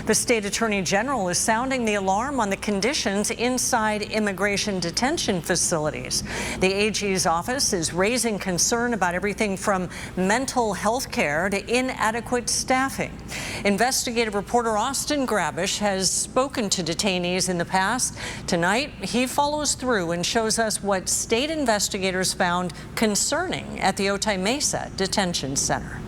The state attorney general is sounding the alarm on the conditions inside immigration detention facilities. The AG's office is raising concern about everything from mental health care to inadequate staffing. Investigative reporter Austin Grabish has spoken to detainees in the past. Tonight, he follows through and shows us what state investigators found concerning at the Otay Mesa Detention Center.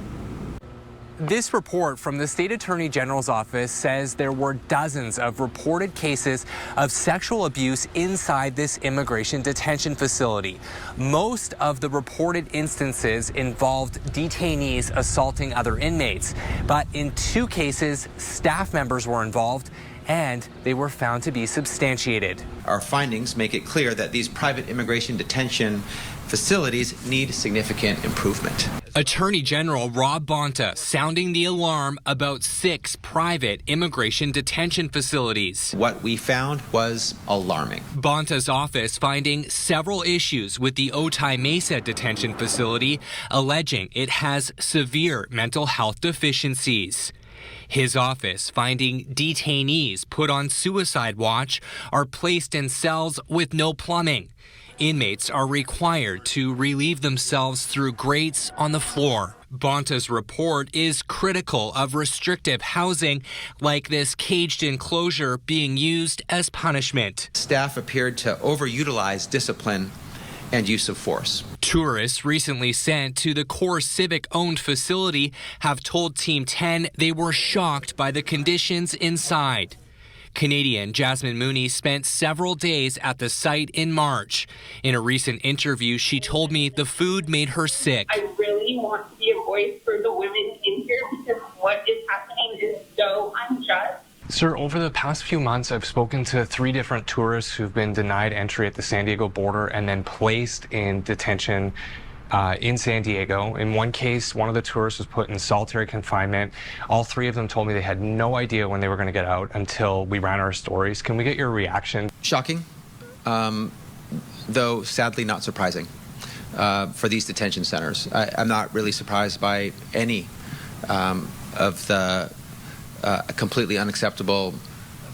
This report from the state attorney general's office says there were dozens of reported cases of sexual abuse inside this immigration detention facility. Most of the reported instances involved detainees assaulting other inmates, but in 2 cases, staff members were involved and they were found to be substantiated. Our findings make it clear that these private immigration detention facilities need significant improvement. Attorney General Rob Bonta sounding the alarm about 6 private immigration detention facilities. What we found was alarming. Bonta's office finding several issues with the Otay Mesa detention facility, alleging it has severe mental health deficiencies. His office finding detainees put on suicide watch are placed in cells with no plumbing. Inmates are required to relieve themselves through grates on the floor. Bonta's report is critical of restrictive housing like this caged enclosure being used as punishment. Staff appeared to overutilize discipline and use of force. Tourists recently sent to the Core Civic-owned facility have told Team 10 they were shocked by the conditions inside. Canadian Jasmine Mooney spent several days at the site in March. In a recent interview, she told me the food made her sick. I really want to be a voice for the women in here because what is happening is so unjust. Sir, over the past few months, I've spoken to 3 different tourists who've been denied entry at the San Diego border and then placed in detention in San Diego. In one case, one of the tourists was put in solitary confinement. All 3 of them told me they had no idea when they were going to get out until we ran our stories. Can we get your reaction? Shocking, though sadly not surprising for these detention centers. I'm not really surprised by any of the completely unacceptable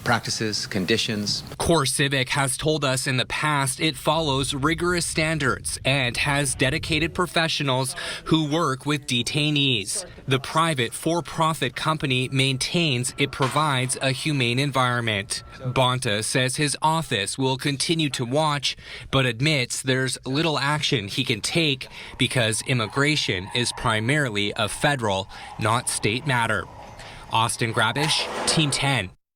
practices, conditions. Core Civic has told us in the past it follows rigorous standards and has dedicated professionals who work with detainees. The private for-profit company maintains it provides a humane environment. Bonta says his office will continue to watch, but admits there's little action he can take because immigration is primarily a federal, not state matter. Austin Grabish, Team 10.